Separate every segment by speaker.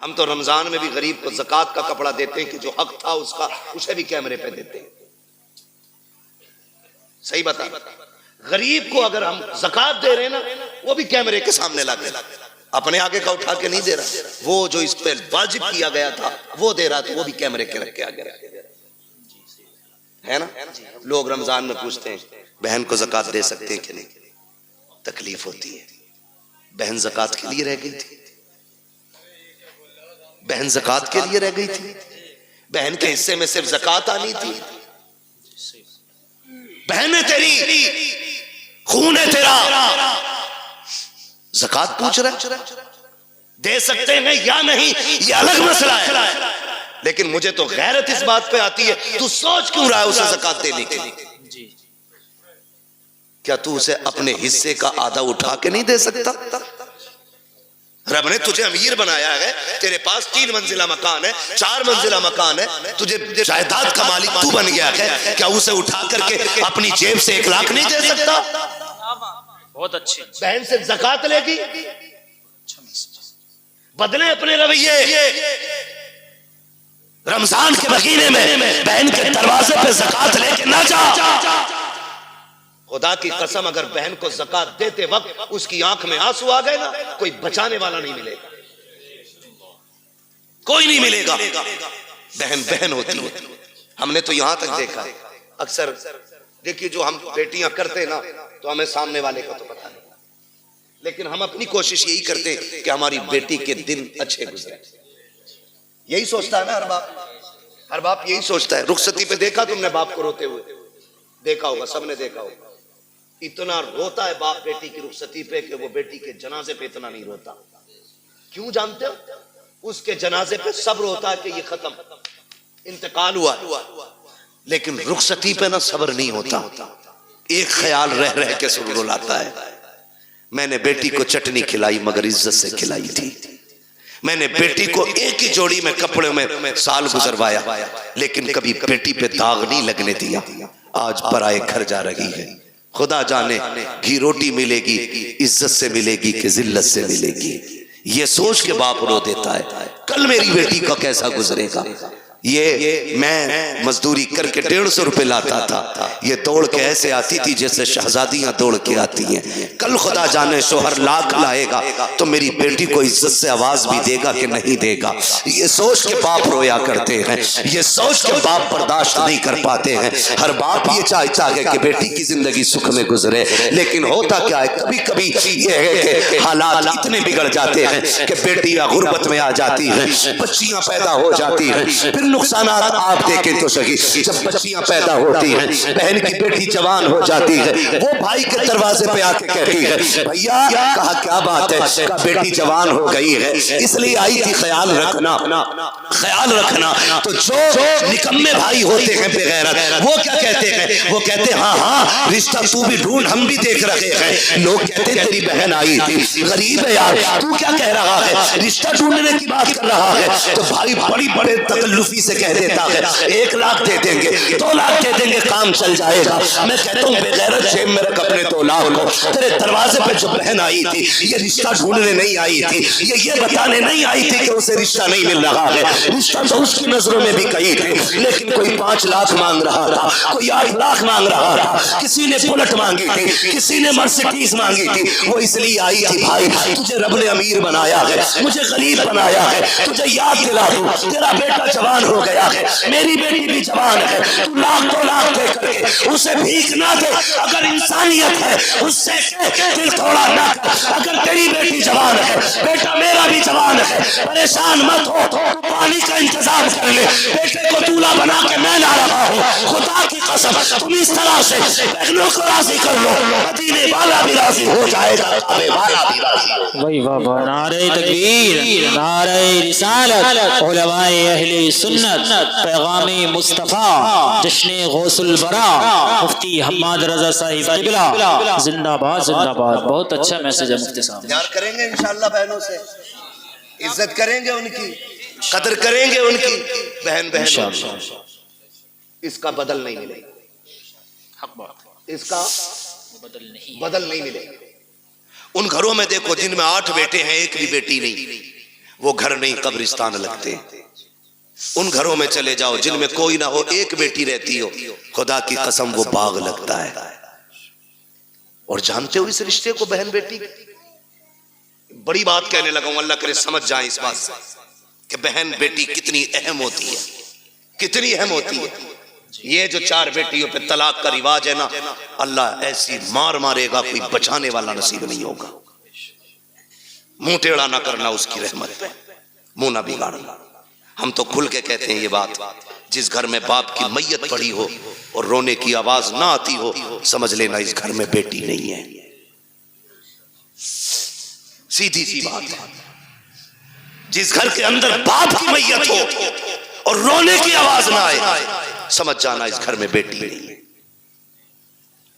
Speaker 1: ہم تو رمضان میں بھی غریب کو زکوٰۃ کا کپڑا دیتے ہیں کہ جو حق تھا اس کا، اسے بھی کیمرے پہ دیتے ہیں. صحیح بتا، غریب کو اگر ہم زکوٰۃ دے رہے ہیں نا، وہ بھی کیمرے کے سامنے لا کے، اپنے آگے کا اٹھا کے نہیں دے رہا. وہ جو اس پہ واجب کیا گیا تھا وہ دے رہا، تو وہ بھی کیمرے کے رکھ کے آگے رکھ کے ہے نا. لوگ رمضان میں پوچھتے ہیں بہن کو زکوٰۃ دے سکتے ہیں کہ نہیں؟ تکلیف ہوتی ہے. بہن زکوٰۃ کے لیے رہ گئی تھی، بہن زکوٰۃ کے لیے رہ گئی تھی. بہن کے حصے میں صرف زکوٰۃ آنی تھی. بہن ہے تیری، خون ہے تیرا، زکوٰۃ پوچھ رہا ہے. دے سکتے ہیں یا نہیں یہ الگ مسئلہ ہے، لیکن مجھے تو غیرت اس بات پہ آتی ہے، تو سوچ کیوں رہا ہے اسے زکوٰۃ دینے کے لیے؟ کیا تو اسے اپنے حصے کا آدھا اٹھا کے نہیں دے سکتا؟ رب نے تجھے امیر بنایا ہے، تیرے پاس 3 منزلہ مکان ہے، 4 منزلہ مکان ہے، تجھے جائیداد کا مالک تو بن گیا ہے، کیا اسے اٹھا کر کے اپنی جیب سے 1 لاکھ نہیں دے سکتا؟
Speaker 2: بہت اچھی
Speaker 1: بہن سے زکوٰۃ لے گی، بدلے اپنے رویے. رمضان کے مہینے میں بہن کے دروازے پہ زکوٰۃ لے کے نہ جا. خدا کی قسم اگر بہن کو زکوٰۃ دیتے وقت اس کی آنکھ میں آنسو آ گئے نا، کوئی بچانے والا نہیں ملے گا، کوئی نہیں ملے گا. بہن بہن ہوتی ہے. ہم نے تو یہاں تک دیکھا، اکثر دیکھیے جو ہم بیٹیاں کرتے نا تو ہمیں سامنے والے کا تو پتہ نہیں، لیکن ہم اپنی کوشش یہی کرتے کہ ہماری بیٹی کے دن اچھے گزرے. یہی سوچتا ہے نا ہر باپ یہی سوچتا ہے. رخصتی پہ دیکھا تم نے باپ کو روتے ہوئے؟ دیکھا ہوگا، سب نے دیکھا ہوگا. اتنا روتا ہے باپ بیٹی کی رخصتی پہ کہ وہ بیٹی کے جنازے پہ اتنا نہیں روتا. کیوں جانتے ہو؟ اس کے جنازے پہ صبر ہوتا ہے کہ یہ ختم، انتقال ہوا، لیکن رخصتی پہ نہ صبر نہیں ہوتا. ایک خیال رہ رہ کے سر رلاتا ہے، میں نے بیٹی کو چٹنی کھلائی مگر عزت سے کھلائی تھی. میں نے بیٹی کو ایک ہی جوڑی میں کپڑے میں سال گزروایا، لیکن کبھی بیٹی پہ داغ نہیں لگنے دیا. آج پرائے گھر جا رہی ہے، خدا جانے گھی روٹی ملے گی عزت سے ملے گی کہ ذلت سے ملے گی. یہ سوچ کے باپ رو دیتا ہے کل میری بیٹی کا کیسا گزرے گا. یہ میں مزدوری کر کے 150 روپے لاتا تھا، یہ دوڑ کے ایسے آتی تھی جیسے شہزادیاں دوڑ کے آتی ہیں. کل خدا جانے شوہر لاکھ لائے گا تو میری بیٹی کو عزت سے آواز بھی دے گا کہ نہیں دے گا. یہ سوچ کے باپ رویا کرتے ہیں، یہ سوچ کے باپ برداشت نہیں کر پاتے ہیں. ہر باپ یہ چاہتا ہے کہ بیٹی کی زندگی سکھ میں گزرے، لیکن ہوتا کیا ہے کبھی کبھی یہ ہے کہ حالات اتنے بگڑ جاتے ہیں کہ بیٹیاں غربت میں آ جاتی ہیں، بچیاں پیدا ہو جاتی ہیں. پھر نقصانات آپ دیکھیں تو صحیح، جب بچیاں پیدا ہوتی ہیں، بہن کی بیٹی جوان ہو جاتی ہے، وہ بھائی کے دروازے پہ آ کے کہتی ہے بھیا، کہا کیا بات ہے؟ کہا بیٹی جوان ہو گئی ہے اس لیے آئی تھی، خیال رکھنا خیال رکھنا. تو جو نکمے بھائی ہوتے ہیں بے غیرت، وہ کیا کہتے ہیں؟ وہ کہتے ہیں ہاں رشتہ تو بھی ڈھونڈ، ہم بھی دیکھ رہے ہیں. لوگ کہتے ہیں تیری بہن آئی تھی، غریب ہے یار، تو کیا کہہ رہا ہے؟ رشتہ ڈھونڈنے کی بات کر رہا ہے. تو بھائی بڑی بڑے تکلفی سے کہہ دیتا ہے 1 لاکھ دے دیں گے، 2 لاکھ دے دیں گے، کام چل جائے گا. میں کہتا ہوں بے غیرت جیب میں رکھ اپنے 2 لاکھ کو. تیرے دروازے پہ جو بہن آئی تھی یہ رشتہ ڈھونڈنے نہیں آئی تھی، یہ بتانے نہیں آئی تھی کہ اسے رشتہ نہیں مل رہا ہے. رشتہ تو اس کی نظروں میں بھی کہیں تھی، لیکن کوئی 5 لاکھ مانگ رہا تھا، کوئی 8 لاکھ مانگ رہا تھا، کسی نے بلٹ مانگی تھی، کسی نے مرسیڈیز مانگی تھی. وہ اس لیے آئی تھی بھائی تجھے رب نے امیر بنایا ہے، مجھے غریب بنایا ہے، تجھے یاد دلا دوں تیرا بیٹا جوان ہو گیا ہے، میری بیٹی بھی جوان ہے. تو 1 لاکھ دے کر کے اسے بھیک نہ دے. اگر انسانیت ہے اس سے دل تھوڑا نہ کر. اگر تیری بیٹی جوان ہے، بیٹا میرا بھی جوان ہے، پریشان مت ہو، پانی کا انتظام کر لے. بیٹے کو دولہا بنا کے میں لا رہا ہوں. خدا کی قسم تم اس طرح سے بہنوں کو راضی کر لو، مدینے والا بھی راضی ہو جائے گا، کعبے والا بھی راضی ہو.
Speaker 2: وہی بابا، نعرہ تکبیر، نعرہ رسالت، علماء اہل سنت، پیغام مصطفیٰ، جشن غوث البرا، مفتی حماد رضا صاحب قبلہ زندہ باد زندہ باد. بہت اچھا میسج ہے مفتی صاحب.
Speaker 1: پیار کریں گے انشاءاللہ بہنوں سے، عزت کریں گے ان کی، قدر کریں گے ان کی. بہن اس کا بدل نہیں ملے گا،
Speaker 2: حق بات،
Speaker 1: اس کا بدل نہیں ملے گا. ان گھروں میں دیکھو جن میں 8 بیٹے ہیں 1 بھی بیٹی نہیں، وہ گھر نہیں قبرستان لگتے ہیں۔ ان گھروں میں چلے جاؤ جن میں کوئی نہ ہو، ایک بیٹی رہتی ہو، خدا کی قسم وہ باغ لگتا ہے۔ اور جانتے ہو اس رشتے کو بہن بیٹی، بڑی بات کہنے لگا ہوں، اللہ کرے سمجھ جائیں اس بات سے کہ بہن بیٹی کتنی اہم ہوتی ہے، کتنی اہم ہوتی ہے۔ یہ جو 4 بیٹیوں پہ طلاق کا رواج ہے نا، اللہ ایسی مار مارے گا کوئی بچانے والا نصیب نہیں ہوگا۔ منہ ٹیڑھا نہ کرنا اس کی رحمت پہ، منہ نہ بگاڑنا۔ ہم تو کھل کے کہتے ہیں یہ بات، جس گھر میں باپ کی میت پڑی ہو اور رونے کی آواز نہ آتی ہو، سمجھ لینا اس گھر میں بیٹی نہیں ہے۔ سیدھی سی بات ہے، جس گھر کے اندر باپ کی میت ہو اور رونے کی آواز نہ آئے، سمجھ جانا اس گھر میں بیٹی نہیں ہے۔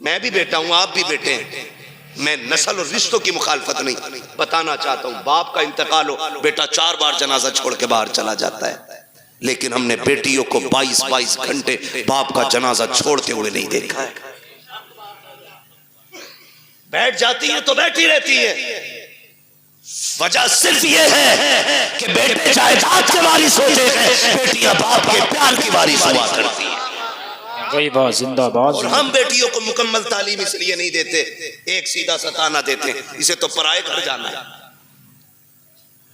Speaker 1: میں بھی بیٹا ہوں، آپ بھی بیٹے ہیں، میں نسل اور رشتوں کی مخالفت نہیں، بتانا چاہتا ہوں باپ کا انتقال ہو، بیٹا 4 بار جنازہ چھوڑ کے باہر چلا جاتا ہے، لیکن ہم نے بیٹیوں کو 22 گھنٹے باپ کا جنازہ چھوڑتے ہوئے نہیں دیکھا ہے۔ بیٹھ جاتی ہیں تو بیٹھی رہتی ہے، وجہ صرف یہ ہے کہ بیٹے جائیداد کے وارث ہوتے ہیں، بیٹیاں باپ کے پیار کی وارث ہوا کرتی ہیں۔
Speaker 2: وہی بات، زندہ باد۔
Speaker 1: اور ہم بیٹیوں کو مکمل تعلیم اس لیے نہیں دیتے، ایک سیدھا ستانا دیتے ہیں، اسے تو پرائے گھر جانا ہے،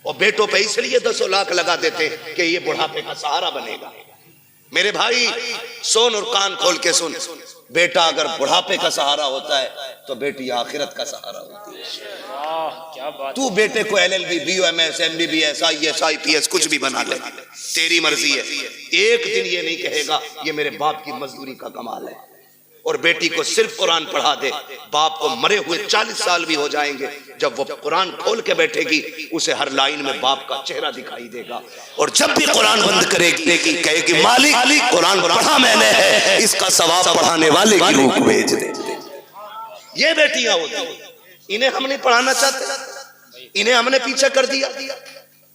Speaker 1: اور بیٹوں پہ اس لیے 10 لاکھ لگا دیتے ہیں کہ یہ بڑھاپے کا سہارا بنے گا۔ میرے بھائی سن اور کان کھول کے سن، بیٹا اگر بڑھاپے کا سہارا ہوتا ہے تو بیٹی آخرت کا سہارا ہوتی ہے۔ تو بیٹے کو LLB BUMS MBBS IAS IPS کچھ بھی بنا لے، تیری مرضی ہے، ایک دن یہ نہیں کہے گا یہ میرے باپ کی مزدوری کا کمال ہے۔ اور بیٹی کو صرف قرآن پڑھا دے، باپ کو مرے ہوئے 40 سال بھی ہو جائیں گے، جب وہ قرآن کھول کے بیٹھے گی اسے ہر لائن میں باپ کا چہرہ دکھائی دے گا، اور جب بھی قرآن بند کرے گی کہے گی مالک قرآن پڑھا میں نے ہے، اس کا ثواب پڑھانے والے کی روح بھیج دے۔ یہ بیٹیاں ہوتی ہیں، انہیں ہم نہیں پڑھانا چاہتے، انہیں ہم نے پیچھے کر دیا۔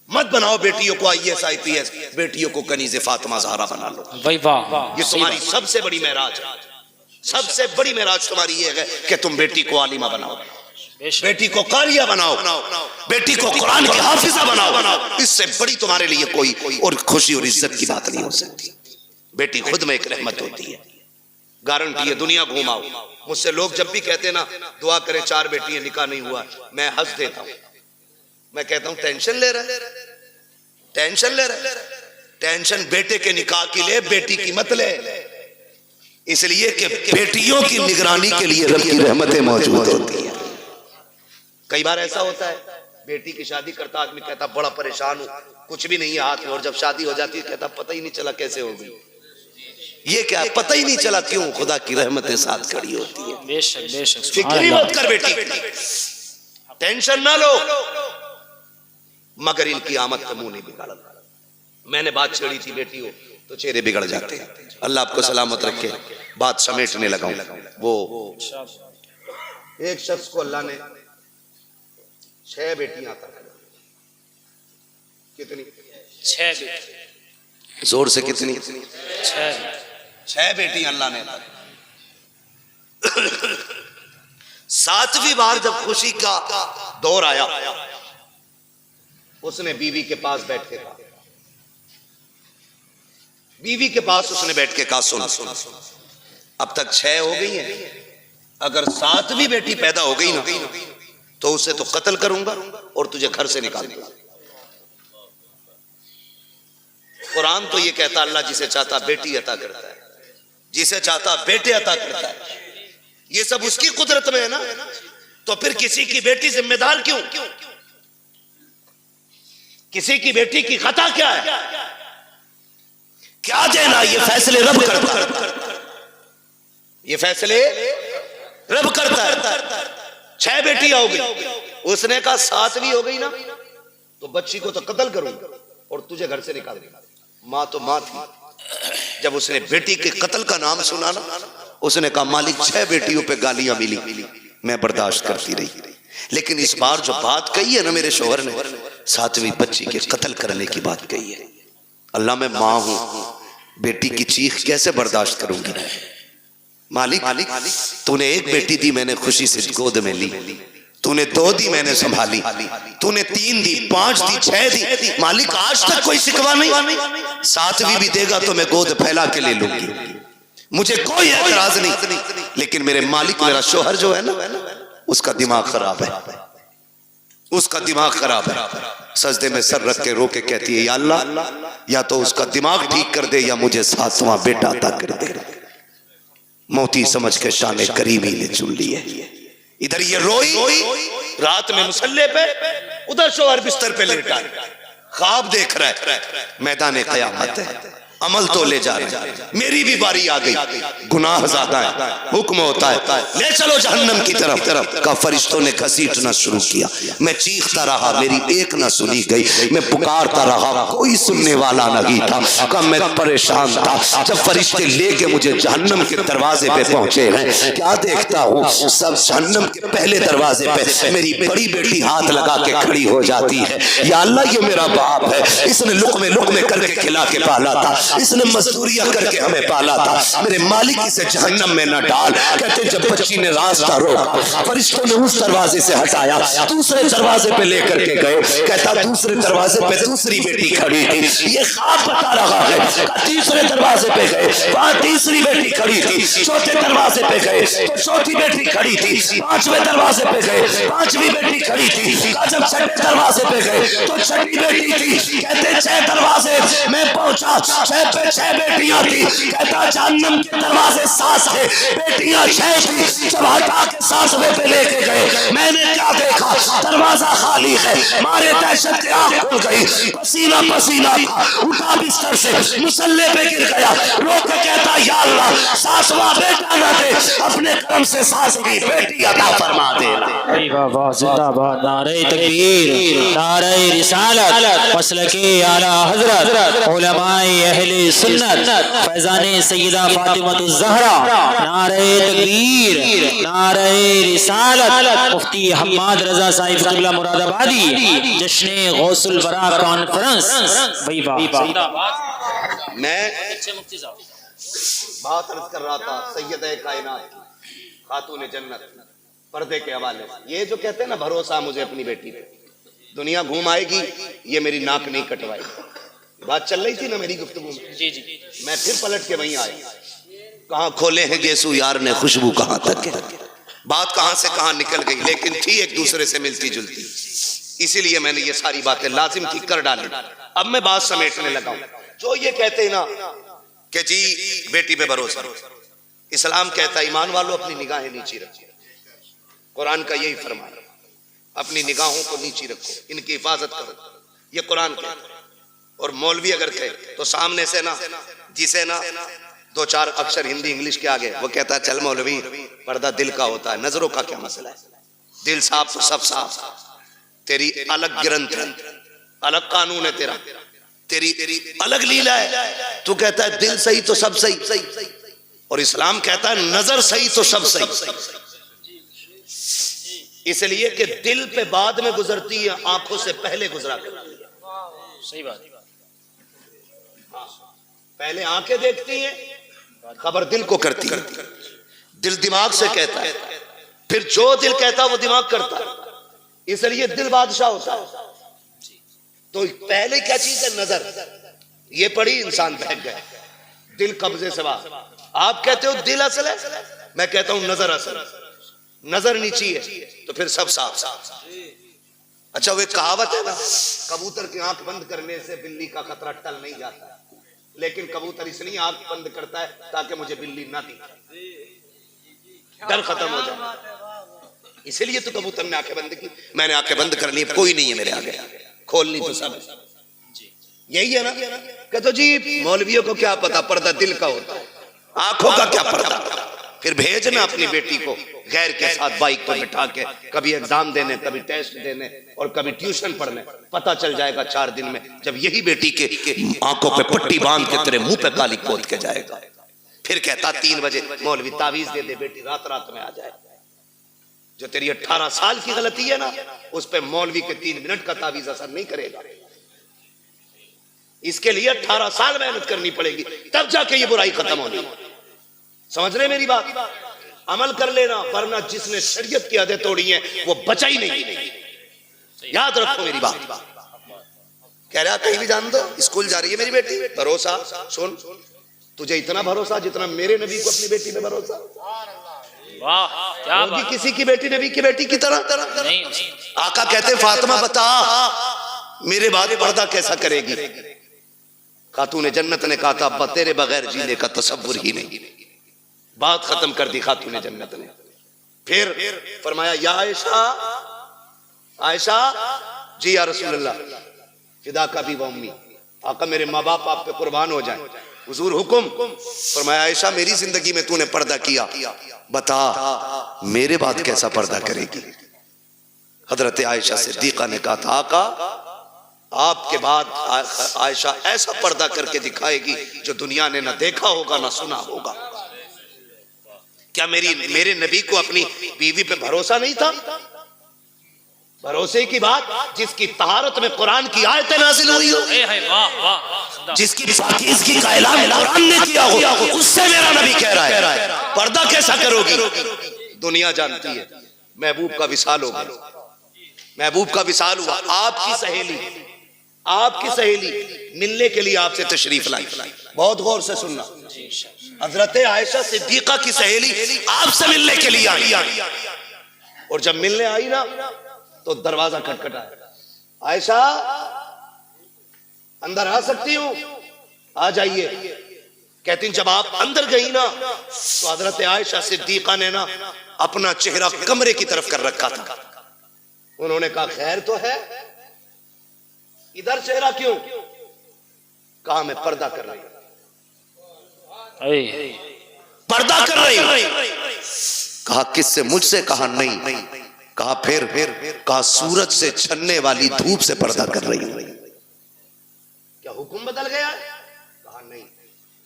Speaker 1: مت بناؤ بیٹیوں کو IAS IPS، بیٹیوں کو کنیز فاطمہ زہرا بنا لو۔ یہ تمہاری سب سے بڑی معراج ہے، سب سے بڑی معراج تمہاری یہ ہے کہ تم بیٹی کو عالمہ بناؤ، بیٹی کو قاریہ بناؤ، بیٹی کو قرآن کی حافظہ بناؤ۔ اس سے بڑی تمہارے لیے کوئی اور خوشی اور عزت کی بات نہیں ہو سکتی۔ بیٹی خود میں ایک رحمت ہوتی ہے، گارنٹی ہے، دنیا گھوماؤ۔ مجھ سے لوگ جب بھی کہتے نا دعا کریں 4 بیٹیاں نکاح نہیں ہوا، میں ہنس دیتا ہوں، میں کہتا ہوں ٹینشن لے رہا ہے، ٹینشن لے رہا ہے، ٹینشن بیٹے کے نکاح کی لے، بیٹی کی مت لے، اس لیے کہ بیٹیوں کی نگرانی کے لیے رب کی رحمتیں موجود ہوتی ہیں۔ کئی بار ایسا ہوتا ہے بیٹی کی شادی کرتا آدمی کہتا بڑا پریشان ہوں، کچھ بھی نہیں ہے ہاتھ میں، اور جب شادی ہو جاتی ہے کہتا پتہ ہی نہیں چلا کیسے ہو گئی۔ یہ کیا پتہ ہی نہیں چلا، کیوں؟ خدا کی رحمتیں ساتھ کھڑی ہوتی ہیں۔
Speaker 2: بے شک بے شک،
Speaker 1: فکر ہی مت کر بیٹی، ٹینشن نہ لو، مگر ان کی آمد کا منہ نہیں بگاڑا۔ میں نے بات چھیڑی تھی بیٹی ہو تو چہرے بگڑ جاتے ہیں، اللہ آپ کو سلامت رکھے۔ بات سمیٹنے لگا ہوں، وہ ایک شخص کو اللہ نے 6 بیٹیاں عطا کر دی۔ کتنی؟
Speaker 2: 6 بیٹے،
Speaker 1: زور سے کتنی؟
Speaker 2: 6
Speaker 1: بیٹیاں اللہ نے عطا کی۔ 7ویں بار جب خوشی کا دور آیا، اس نے بیوی کے پاس بیٹھ کے کہا، بیوی کے پاس اس نے بیٹھ کے کہا سن، اب تک 6 ہو گئی ہیں، اگر 7ویں بیٹی پیدا ہو گئی نا تو اسے تو قتل کروں گا اور تجھے گھر سے نکال دوں گا۔ قرآن تو یہ کہتا اللہ جسے چاہتا بیٹی عطا کرتا ہے، جسے چاہتا بیٹے عطا کرتا ہے، یہ سب اس کی قدرت میں ہے نا، تو پھر کسی کی بیٹی ذمہ دار کیوں؟ کسی کی بیٹی کی خطا کیا ہے؟ کیا دینا؟ یہ فیصلے رب کرتا ہے، یہ فیصلے رب کرتا ہے۔ 6 بیٹیاں ہو گئی، اس نے کہا 7ویں ہو گئی نا تو بچی کو تو قتل کروں اور تجھے گھر سے نکال دوں گا۔ ماں تو ماں تھی، جب اس نے بیٹی کے قتل کا نام سنا نا اس نے کہا مالک 6 بیٹیوں پہ گالیاں ملی، میں برداشت کرتی رہی، لیکن اس بار جو بات کہی ہے نا میرے شوہر نے، 7ویں بچی کے قتل کرنے کی بات کہی ہے۔ اللہ میں ماں ہوں، بیٹی کی چیخ کیسے برداشت کروں گی؟ مالک تو نے ایک بیٹی دی، میں نے خوشی سے گود میں لی، تو نے 2 دی میں نے سنبھالی, تو نے 3 دی, 5 دی, 6 دی, مالک آج تک کوئی شکوہ نہیں. 7ویں بھی دے گا تو میں گود پھیلا کے لے لوں گی, مجھے کوئی اعتراض نہیں. لیکن میرے مالک, میرا شوہر جو ہے نا, اس کا دماغ خراب ہے, اس کا دماغ خراب ہے. سجدے میں سر رکھ کے رو کے کہتی ہے یا اللہ, یا تو اس کا دماغ ٹھیک کر دے یا مجھے 7واں بیٹا عطا کر دے. موتی سمجھ کے شان کریمی نے چن لی ہے. ادھر یہ روئی رات میں مصلے پہ, ادھر شوہر بستر پہ لیٹا خواب دیکھ رہا ہے. میدان قیامت ہے, عمل تو لے جا رہے ہیں, میری بھی باری آ گئی, گناہ زیادہ ہے, حکم ہوتا ہے لے چلو جہنم کی طرف. کا فرشتوں نے گھسیٹنا شروع کیا, میں چیختا رہا, میری ایک نہ سنی گئی, میں پکارتا رہا, کوئی سننے والا نہیں تھا. کہ میں پریشان تھا. جب فرشتے لے کے مجھے جہنم کے دروازے پہ پہنچے ہیں, کیا دیکھتا ہوں, سب جہنم کے پہلے دروازے پہ میری بڑی بیٹی ہاتھ لگا کے کھڑی ہو جاتی ہے. یا اللہ, یہ میرا باپ ہے, اس نے لقمے کر کے کھلا کے پالا تھا, اس نے مزدوریاں کر کے ہمیں پالا تھا. میرے مالک اسے جہنم میں نہ ڈال. کہتے جب بچی نے راستہ روکا, فرشتوں نے اس دروازے سے ہٹایا, دوسرے دروازے پہ لے کر کے گئے. کہتا دوسرے دروازے پہ دوسری بیٹی کھڑی تھی, یہ خواب بتا رہا ہے. تیسرے دروازے پہ گئے, وہاں تیسری بیٹی کھڑی تھی. چوتھے دروازے پہ گئے تو چوتھی بیٹی کھڑی تھی. 5ویں دروازے پہ گئے, 5ویں بیٹی کھڑی تھی. جب 6 دروازے پہ گئے تو 6ٹھی بیٹی تھی. کہتے 6 دروازے میں پہنچا, 6 پہ 6 بیٹیاں تھی. کہتا جہنم کے دروازے 7 تھے, بیٹیاں 6 تھی. جب ہٹا کے 7ویں پہ لے کے گئے, میں نے کیا دیکھا, دروازہ خالی ہے. مارے دہشت کے آنکھ کھل گئی, پسینہ پسینہ تھا, اٹھا بستر سے مصلے پہ گر گیا, رو کے کہتا یا اللہ 7واں بیٹا نہ دے, اپنے کرم سے 7ویں بیٹی عطا فرما دے.
Speaker 2: واہ زندہ باد, نعرہ تکبیر, نعرہ رسالت, مسلک اعلی حضرت علماء اہل سنت, فیضان سیدہ فاطمہ الزہرا, نعرہ تکبیر, نعرہ رسالت, مفتی حماد رضا صاحب قبلہ مراد آبادی, جشن غوث الورا کانفرنس.
Speaker 1: میں بات عرض کر رہا تھا سیدہ کائنات کی, خاتون جنت, پردے کے حوالے سے. یہ جو کہتے ہیں نا بھروسہ مجھے اپنی بیٹی پہ, دنیا گھوم آئے گی, یہ میری ناک نہیں کٹوائے گی. بات چل رہی تھی نا میری گفتگو میں,
Speaker 2: جی جی,
Speaker 1: میں پھر پلٹ کے وہیں آیا. کہاں کھولے ہیں گیسو یار نے خوشبو کہاں تک ہے. بات کہاں سے کہاں نکل گئی, لیکن تھی ایک دوسرے سے ملتی جلتی. اسی لیے میں نے یہ ساری باتیں لازم تھی کر ڈالی. اب میں بات سمیٹنے لگا ہوں. جو یہ کہتے ہیں نا کہ جی بیٹی پہ بھروسہ, اسلام کہتا ہے ایمان والو اپنی نگاہیں نیچی رکھو. قرآن کا یہی فرمان, اپنی نگاہوں کو نیچی رکھو, ان کی حفاظت کرو, یہ قرآن کہتا ہے. اور مولوی اگر کہے تو سامنے سے نا, جسے نا 2-4 اکثر ہندی انگلش کے آگے, وہ کہتا ہے چل مولوی پردہ دل کا ہوتا ہے, نظروں کا کیا مسئلہ ہے, دل صاف تو سب صاف. تیری الگ گرنتھ ہے, الگ قانون ہے تیرا, تیری الگ لیلا ہے. تو کہتا ہے دل صحیح تو سب صحیح, اور اسلام کہتا ہے نظر صحیح تو سب صحیح. اس لیے کہ دل پہ بعد میں گزرتی ہے, آنکھوں سے پہلے گزرا کرتی ہے.
Speaker 2: صحیح بات.
Speaker 1: پہلے آنکھیں دیکھتی ہیں, خبر دل کو کرتی ہے. دل دماغ سے کہتا ہے, پھر جو دل کہتا ہے وہ دماغ کرتا ہے. اس لیے دل بادشاہ ہوتا ہے. تو پہلے کیا چیز ہے, نظر. یہ پڑھی انسان بہک گیا, دل قبضے سے باہر. آپ کہتے ہو دل اصل ہے, میں کہتا ہوں نظر اصل. نظر نیچی ہے تو پھر سب صاف. اچھا وہ ایک کہاوت ہے نا, کبوتر کی آنکھ بند کرنے سے بلی کا خطرہ ٹل نہیں جاتا, لیکن کبوتر اس لیے آنکھ بند کرتا ہے تاکہ مجھے بلی نہ دکھے, ڈر ختم ہو جائے. اسی لیے تو کبوتر نے آنکھیں بند کی, میں نے آنکھیں بند کر لی, کوئی نہیں ہے میرے آگے, کھولنی تو سب. یہی ہے نا کہ تو جی مولویوں کو کیا پتا, پردہ دل کا ہوتا ہے, آنکھوں کا کیا پردہ. پھر بھیجنا اپنی بیٹی کو غیر کے ساتھ بائک پر بٹھا کے, کبھی ایگزام دینے, کبھی ٹیسٹ دینے, اور کبھی ٹیوشن پڑھنے. پتہ چل جائے گا 4 دن میں, جب یہی بیٹی کے آنکھوں پہ پٹی باندھ کے تیرے منہ پہ کالی پوت کے جائے گا. پھر کہتا 3 بجے مولوی تعویذ دے دے, بیٹی رات میں آ جائے. جو تیری 18 سال کی غلطی ہے نا, اس پہ مولوی کے 3 منٹ کا تعویذ اثر نہیں کرے گا. اس کے لیے 18 سال محنت کرنی پڑے گی, تب جا کے یہ برائی ختم ہونی. سمجھ رہے میری بات. عمل کر لینا، ورنہ جس نے شریعت کی حدیں توڑی ہیں وہ بچا ہی نہیں. یاد رکھو میری بات. کہہ رہا کہیں بھی جان دو، اسکول جا رہی ہے میری بیٹی، بھروسہ سن، تجھے اتنا بھروسہ جتنا میرے نبی کو اپنی بیٹی پہ بھروسہ.
Speaker 2: واہ کیا
Speaker 1: ہوگی
Speaker 2: بات.
Speaker 1: کسی کی بیٹی نبی کی بیٹی کی طرح؟
Speaker 2: نہیں
Speaker 1: آقا کہتے فاطمہ بتا میرے بعد پردہ کیسا کرے گی؟ خاتون جنت نے کہا تھا ابا تیرے بغیر جینے کا تصور ہی نہیں. بات ختم کر دی خاتون جنت نے. پھر فرمایا یا عائشہ، عائشہ جی یا رسول اللہ، فدا کا بھی وہ امی، آقا میرے ماں باپ آپ پہ قربان ہو جائیں، حضور حکم. فرمایا عائشہ میری زندگی میں تو نے پردہ کیا، بتا میرے بعد کیسا پردہ کرے گی؟ حضرت عائشہ صدیقہ نے کہا تھا آقا آپ کے بعد عائشہ ایسا پردہ کر کے دکھائے گی جو دنیا نے نہ دیکھا ہوگا نہ سنا ہوگا. کیا میرے نبی کو اپنی بیوی پہ بھروسہ نہیں تھا؟ بھروسے کی بات جس کی طہارت میں قرآن کی آیتیں نازل ہوئی ہو، جس کی پاکیزگی کا اعلان قرآن نے کیا ہو، اس سے میرا نبی کہہ رہا ہے پردہ کیسا کرو گی؟ دنیا جانتی ہے محبوب کا وصال ہو گیا، محبوب کا وصال ہوا. آپ کی سہیلی ملنے کے لیے آپ سے تشریف لائی. بہت غور سے سننا، حضرت عائشہ صدیقہ کی سہیلی آپ سے ملنے کے لیے آئی، اور جب ملنے آئی نا تو دروازہ کھٹکھٹایا. عائشہ اندر آ سکتی ہوں؟ آ جائیے. کہتی ہیں جب آپ اندر گئی نا تو حضرت عائشہ صدیقہ نے نا اپنا چہرہ کمرے کی طرف کر رکھا تھا. انہوں نے کہا خیر تو ہے، ادھر چہرہ کیوں؟ کہا میں پردہ کر رہی ہوں، پردہ کر رہی ہوں. کہا کس سے؟ مجھ سے. کہا نہیں. کہا پھر؟ کہا سورج سے چھننے والی دھوپ سے پردہ کر رہی ہوں. کیا حکم بدل گیا؟ کہا نہیں.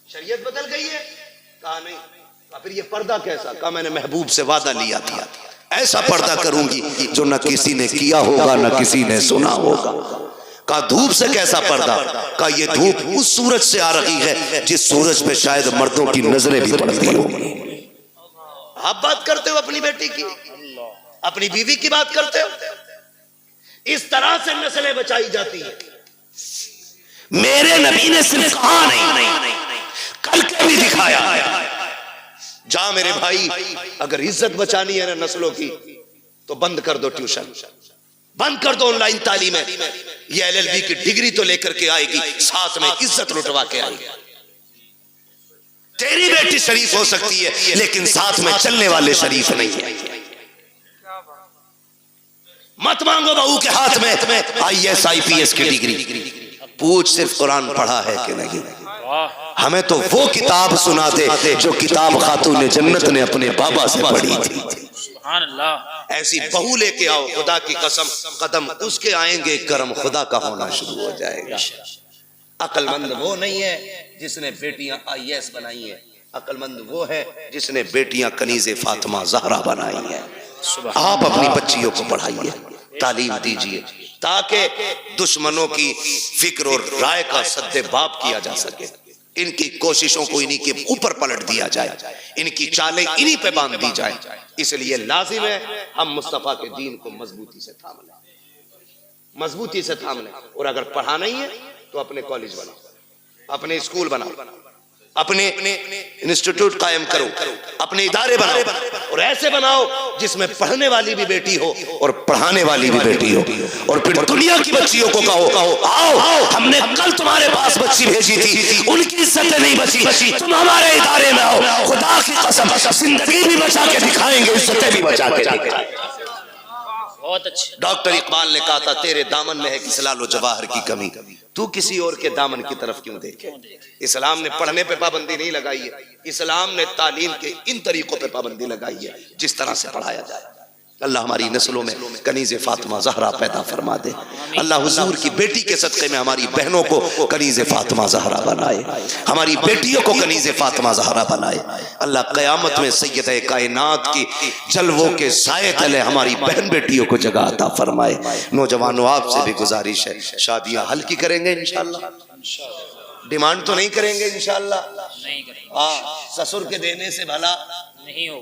Speaker 1: شریعت بدل گئی ہے؟ کہا نہیں. کہا پھر یہ پردہ کیسا؟ کہا میں نے محبوب سے وعدہ لیا تھا ایسا پردہ کروں گی جو نہ کسی نے کیا ہوگا نہ کسی نے سنا ہوگا. کہا دھوپ سے کیسا پردہ؟ کہا یہ دھوپ اس سورج سے آ رہی ہے جس سورج پہ شاید مردوں کی نظریں بھی پڑتی ہوں. آپ بات کرتے ہو اپنی بیٹی کی، اپنی بیوی کی بات کرتے ہو. اس طرح سے نسلیں بچائی جاتی ہیں. میرے نبی نے صرف کہا نہیں، کر کے بھی دکھایا. جا میرے بھائی، اگر عزت بچانی ہے نا نسلوں کی تو بند کر دو ٹیوشن، بند کر دو آن لائن تعلیمیں. یہ LLB کی ڈگری تو لے کر کے آئے گی، ساتھ میں عزت لٹوا کے آئے گی. تیری بیٹی شریف ہو سکتی ہے لیکن ساتھ میں چلنے والے شریف نہیں ہے. مت مانگو بہو کے ہاتھ میں IAS IPS کی ڈگری، پوچھ صرف قرآن پڑھا ہے کہ نہیں. ہمیں تو وہ کتاب سنا دے جو کتاب خاتون جنت نے اپنے بابا سے پڑھی تھی.
Speaker 2: سبحان اللہ.
Speaker 1: ایسی بہو لے کے آؤ، خدا کی قسم قدم اس کے آئیں گے کرم خدا کا ہونا شروع ہو جائے گا. عقل مند وہ نہیں ہے جس نے بیٹیاں IAS بنائی ہیں، عقل مند وہ ہے جس نے بیٹیاں کنیز فاطمہ زہرا بنائی ہیں. آپ اپنی بچیوں کو پڑھائیے، تعلیم دیجیے تاکہ دشمنوں کی فکر اور رائے کا سد باب کیا جا سکے. ان کی کوششوں کو انہی کے اوپر پلٹ دیا جائے، ان کی چالیں انہی پہ باندھ دی جائے. اس لیے لازم ہے ہم مصطفیٰ کے دین کو مضبوطی سے تھام لیں، مضبوطی سے تھام لیں. اور اگر پڑھانا ہی ہے تو اپنے کالج بناؤ، اپنے اسکول بناؤ، اپنے انسٹیٹیوٹ قائم کرو، اپنے ادارے بناؤ، اور ایسے بناؤ جس میں پڑھنے والی بھی بیٹی ہو اور پڑھانے والی بھی بیٹی ہو. اور پھر دنیا کی بچیوں کو کہو آؤ ہم نے کل تمہارے پاس بچی بھیجی تھی، ان کی عزتیں نہیں بچی، تم ہمارے ادارے میں آؤ، خدا کی قسم زندگی بھی بچا کے دکھائیں گے، عزتیں بھی بچا کے دکھائیں گے.
Speaker 2: بہت اچھا.
Speaker 1: ڈاکٹر اقبال نے کہا تھا تیرے دامن میں ہے کس لال و جواہر کی کمی، تو کسی اور کے دامن کی طرف کیوں دیکھے. اسلام نے پڑھنے پہ پابندی نہیں لگائی ہے، اسلام نے تعلیم کے ان طریقوں پہ پابندی لگائی ہے جس طرح سے پڑھایا جائے. اللہ ہماری نسلوں میں کنیز فاطمہ زہرا پیدا فرما دے. اللہ حضور کی بیٹی کے صدقے میں ہماری بہنوں کو کنیز فاطمہ زہرا بنائے، ہماری بیٹیوں کو کنیز فاطمہ زہرا بنائے. اللہ قیامت میں سیدہ کائنات کی جلووں کے سائے تلے ہماری بہن بیٹیوں کو جگہ عطا فرمائے. نوجوانوں آپ سے بھی گزارش ہے شادیاں ہلکی کریں گے انشاءاللہ، ڈیمانڈ تو نہیں کریں گے انشاءاللہ.
Speaker 2: نہیں کریں گے.
Speaker 1: ہاں سسر کے دینے سے بھلا
Speaker 2: نہیں ہو.